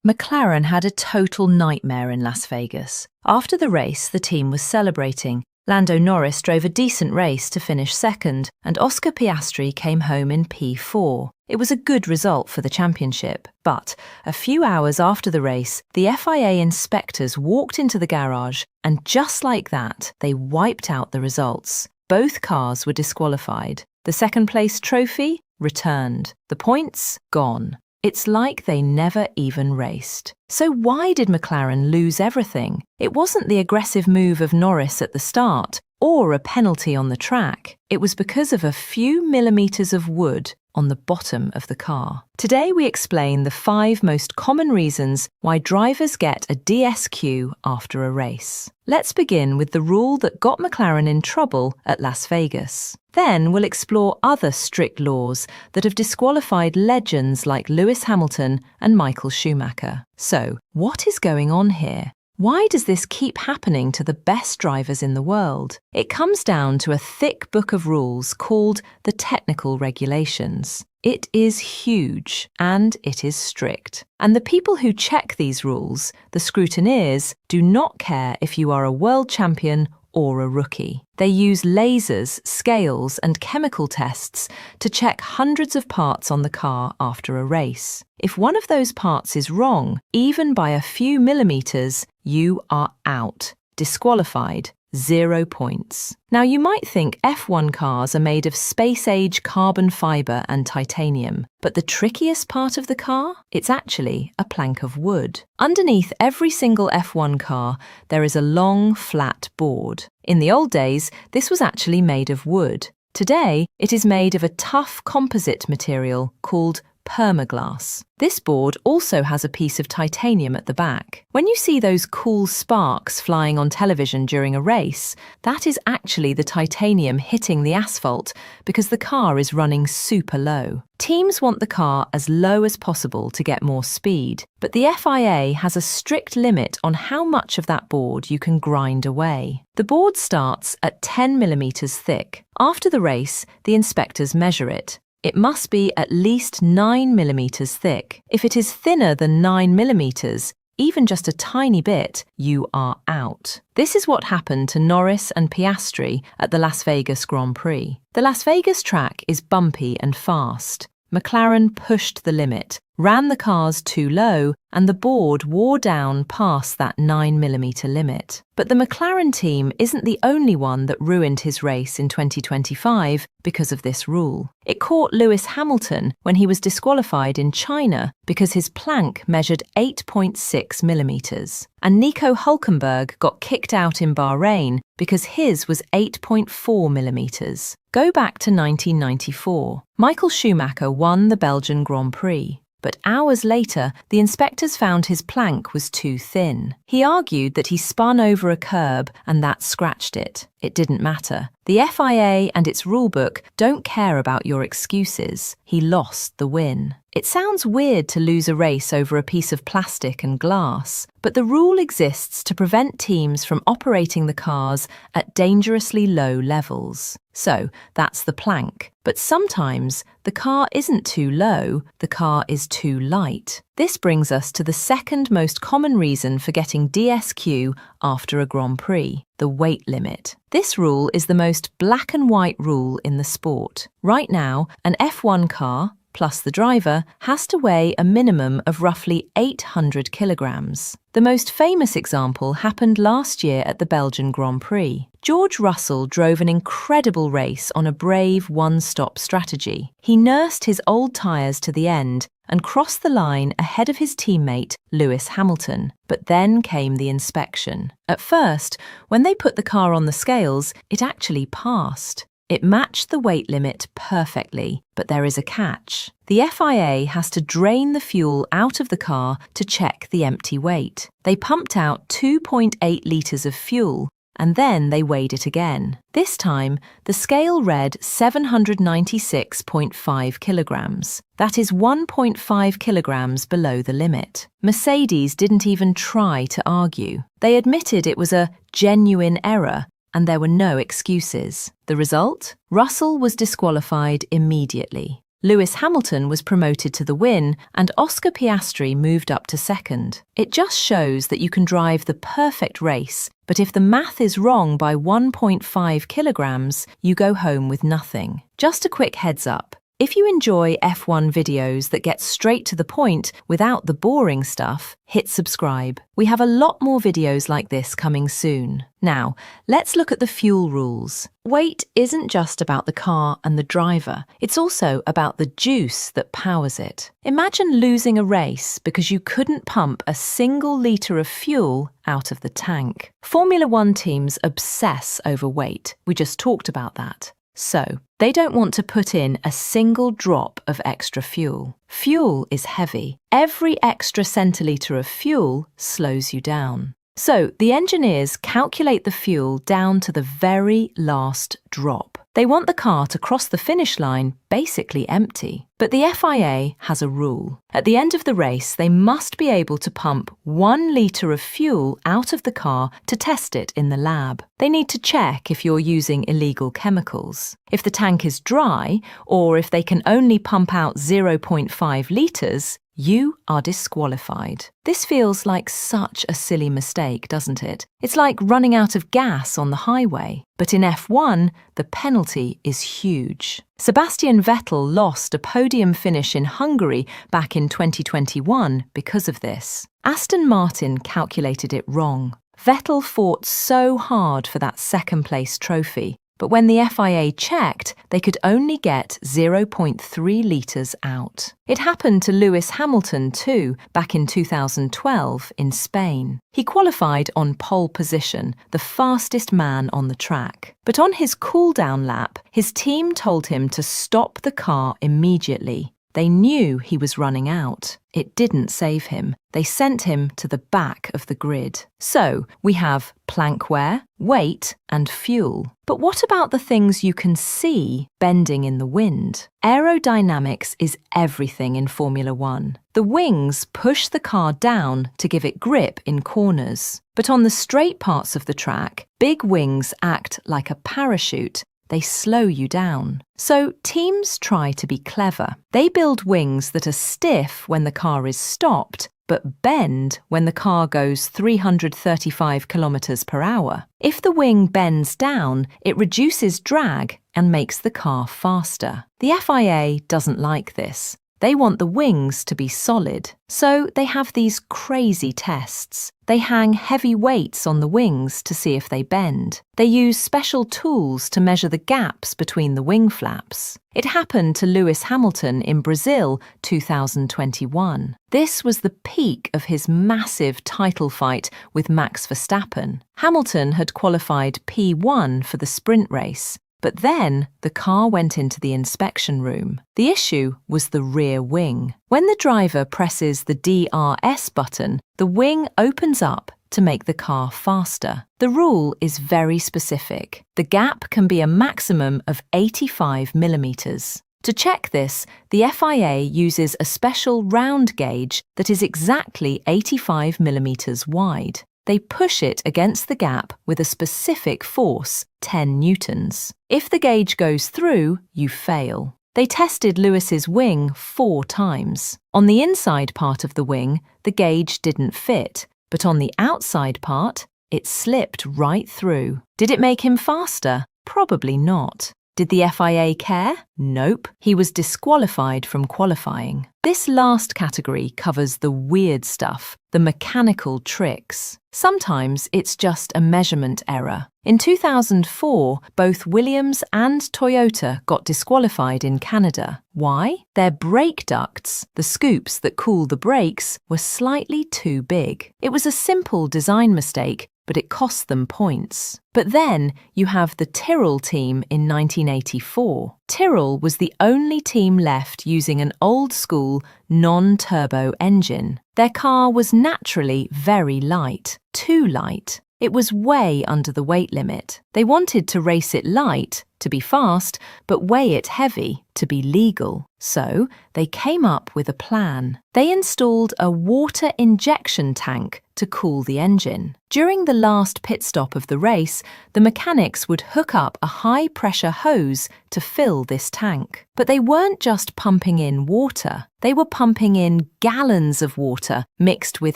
McLaren had a total nightmare in Las Vegas. After the race, the team was celebrating. Lando Norris drove a decent race to finish second, and Oscar Piastri came home in P4. It was a good result for the championship, but a few hours after the race, the FIA inspectors walked into the garage, and just like that, they wiped out the results. Both cars were disqualified. The second-place trophy? Returned. The points? Gone. It's like they never even raced. So why did McLaren lose everything? It wasn't the aggressive move of Norris at the start, or a penalty on the track. It was because of a few millimeters of wood on the bottom of the car. Today we explain the 5 most common reasons why drivers get a DSQ after a race. Let's begin with the rule that got McLaren in trouble at Las Vegas. Then we'll explore other strict laws that have disqualified legends like Lewis Hamilton and Michael Schumacher. So, what is going on here? Why does this keep happening to the best drivers in the world? It comes down to a thick book of rules called the technical regulations. It is huge and it is strict. And the people who check these rules, the scrutineers, do not care if you are a world champion or a rookie. They use lasers, scales, and chemical tests to check hundreds of parts on the car after a race. If one of those parts is wrong, even by a few millimeters, you are out, disqualified, 0 points. Now you might think F1 cars are made of space-age carbon fiber and titanium, but the trickiest part of the car? It's actually a plank of wood. Underneath every single F1 car, there is a long, flat board. In the old days, this was actually made of wood. Today, it is made of a tough composite material called permaglass. This board also has a piece of titanium at the back. When you see those cool sparks flying on television during a race, that is actually the titanium hitting the asphalt because the car is running super low. Teams want the car as low as possible to get more speed, but the FIA has a strict limit on how much of that board you can grind away. The board starts at 10 millimeters thick. After the race, the inspectors measure it. It must be at least 9 millimeters thick. If it is thinner than 9 millimeters, even just a tiny bit, you are out. This is what happened to Norris and Piastri at the Las Vegas Grand Prix. The Las Vegas track is bumpy and fast. McLaren pushed the limit, ran the cars too low, and the board wore down past that 9 millimeter limit. But the McLaren team isn't the only one that ruined his race in 2025 because of this rule. It caught Lewis Hamilton when he was disqualified in China because his plank measured 8.6 millimeters. And Nico Hülkenberg got kicked out in Bahrain because his was 8.4 millimeters. Go back to 1994. Michael Schumacher won the Belgian Grand Prix. But hours later, the inspectors found his plank was too thin. He argued that he spun over a curb and that scratched it. It didn't matter. The FIA and its rulebook don't care about your excuses. He lost the win. It sounds weird to lose a race over a piece of plastic and glass, but the rule exists to prevent teams from operating the cars at dangerously low levels. So, that's the plank. But sometimes, the car isn't too low, the car is too light. This brings us to the second most common reason for getting DSQ after a Grand Prix, the weight limit. This rule is the most black and white rule in the sport. Right now, an F1 car, plus the driver, has to weigh a minimum of roughly 800 kilograms. The most famous example happened last year at the Belgian Grand Prix. George Russell drove an incredible race on a brave one-stop strategy. He nursed his old tyres to the end and crossed the line ahead of his teammate Lewis Hamilton. But then came the inspection. At first, when they put the car on the scales, it actually passed. It matched the weight limit perfectly, but there is a catch. The FIA has to drain the fuel out of the car to check the empty weight. They pumped out 2.8 litres of fuel, and then they weighed it again. This time, the scale read 796.5 kilograms. That is 1.5 kilograms below the limit. Mercedes didn't even try to argue. They admitted it was a genuine error, and there were no excuses. The result? Russell was disqualified immediately. Lewis Hamilton was promoted to the win and Oscar Piastri moved up to second. It just shows that you can drive the perfect race, but if the math is wrong by 1.5 kilograms, you go home with nothing. Just a quick heads up. If you enjoy F1 videos that get straight to the point without the boring stuff, hit subscribe. We have a lot more videos like this coming soon. Now, let's look at the fuel rules. Weight isn't just about the car and the driver, it's also about the juice that powers it. Imagine losing a race because you couldn't pump a single litre of fuel out of the tank. Formula One teams obsess over weight. We just talked about that. So, they don't want to put in a single drop of extra fuel. Fuel is heavy. Every extra centilitre of fuel slows you down. So, the engineers calculate the fuel down to the very last drop. They want the car to cross the finish line basically empty. But the FIA has a rule. At the end of the race, they must be able to pump 1 litre of fuel out of the car to test it in the lab. They need to check if you're using illegal chemicals. If the tank is dry, or if they can only pump out 0.5 litres, you are disqualified. This feels like such a silly mistake, doesn't it? It's like running out of gas on the highway. But in F1, the penalty is huge. Sebastian Vettel lost a podium finish in Hungary back in 2021 because of this. Aston Martin calculated it wrong. Vettel fought so hard for that second-place trophy, but when the FIA checked, they could only get 0.3 litres out. It happened to Lewis Hamilton too, back in 2012 in Spain. He qualified on pole position, the fastest man on the track. But on his cool-down lap, his team told him to stop the car immediately. They knew he was running out. It didn't save him. They sent him to the back of the grid. So, we have plank wear, weight, and fuel. But what about the things you can see bending in the wind? Aerodynamics is everything in Formula One. The wings push the car down to give it grip in corners. But on the straight parts of the track, big wings act like a parachute. They slow you down. So teams try to be clever. They build wings that are stiff when the car is stopped, but bend when the car goes 335 kilometers per hour. If the wing bends down, it reduces drag and makes the car faster. The FIA doesn't like this. They want the wings to be solid, so they have these crazy tests. They hang heavy weights on the wings to see if they bend. They use special tools to measure the gaps between the wing flaps. It happened to Lewis Hamilton in Brazil 2021. This was the peak of his massive title fight with Max Verstappen. Hamilton had qualified P1 for the sprint race. But then the car went into the inspection room. The issue was the rear wing. When the driver presses the DRS button, the wing opens up to make the car faster. The rule is very specific. The gap can be a maximum of 85 millimeters. To check this, the FIA uses a special round gauge that is exactly 85 millimeters wide. They push it against the gap with a specific force, 10 newtons. If the gauge goes through, you fail. They tested Lewis's wing 4 times. On the inside part of the wing, the gauge didn't fit, but on the outside part, it slipped right through. Did it make him faster? Probably not. Did the FIA care? Nope. He was disqualified from qualifying. This last category covers the weird stuff, the mechanical tricks. Sometimes it's just a measurement error. In 2004, both Williams and Toyota got disqualified in Canada. Why? Their brake ducts, the scoops that cool the brakes, were slightly too big. It was a simple design mistake, but it cost them points. But then you have the Tyrrell team in 1984. Tyrrell was the only team left using an old-school, non-turbo engine. Their car was naturally very light, too light. It was way under the weight limit. They wanted to race it light, to be fast, but weigh it heavy to be legal. So they came up with a plan. They installed a water injection tank to cool the engine. During the last pit stop of the race, the mechanics would hook up a high-pressure hose to fill this tank. But they weren't just pumping in water. They were pumping in gallons of water mixed with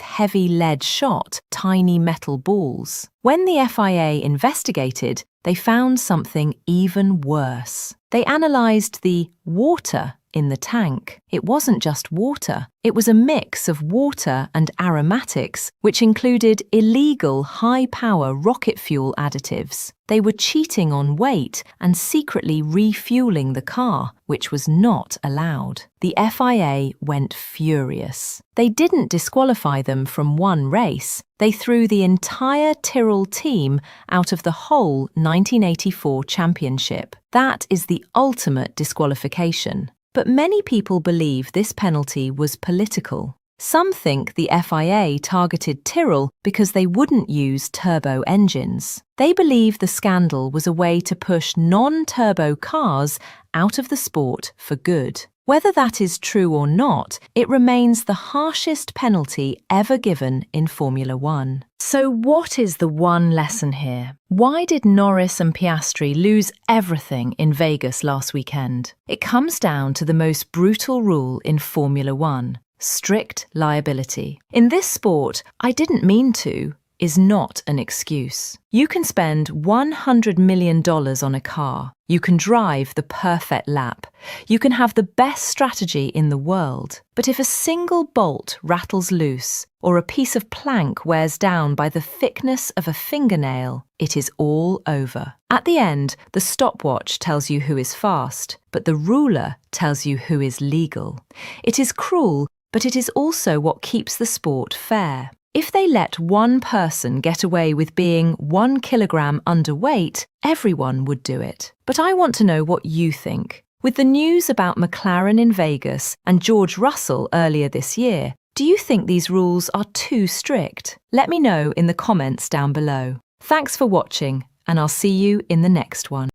heavy lead shot, tiny metal balls. When the FIA investigated, they found something even worse. They analysed the water in the tank. It wasn't just water. It was a mix of water and aromatics, which included illegal high-power rocket fuel additives. They were cheating on weight and secretly refueling the car, which was not allowed. The FIA went furious. They didn't disqualify them from one race. They threw the entire Tyrrell team out of the whole 1984 championship. That is the ultimate disqualification. But many people believe this penalty was political. Some think the FIA targeted Tyrrell because they wouldn't use turbo engines. They believe the scandal was a way to push non-turbo cars out of the sport for good. Whether that is true or not, it remains the harshest penalty ever given in Formula One. So what is the one lesson here? Why did Norris and Piastri lose everything in Vegas last weekend? It comes down to the most brutal rule in Formula One: strict liability. In this sport, "I didn't mean to" is not an excuse. You can spend $100 million on a car. You can drive the perfect lap. You can have the best strategy in the world. But if a single bolt rattles loose or a piece of plank wears down by the thickness of a fingernail, it is all over. At the end, the stopwatch tells you who is fast, but the ruler tells you who is legal. It is cruel, but it is also what keeps the sport fair. If they let one person get away with being 1 kilogram underweight, everyone would do it. But I want to know what you think. With the news about McLaren in Vegas and George Russell earlier this year, do you think these rules are too strict? Let me know in the comments down below. Thanks for watching, and I'll see you in the next one.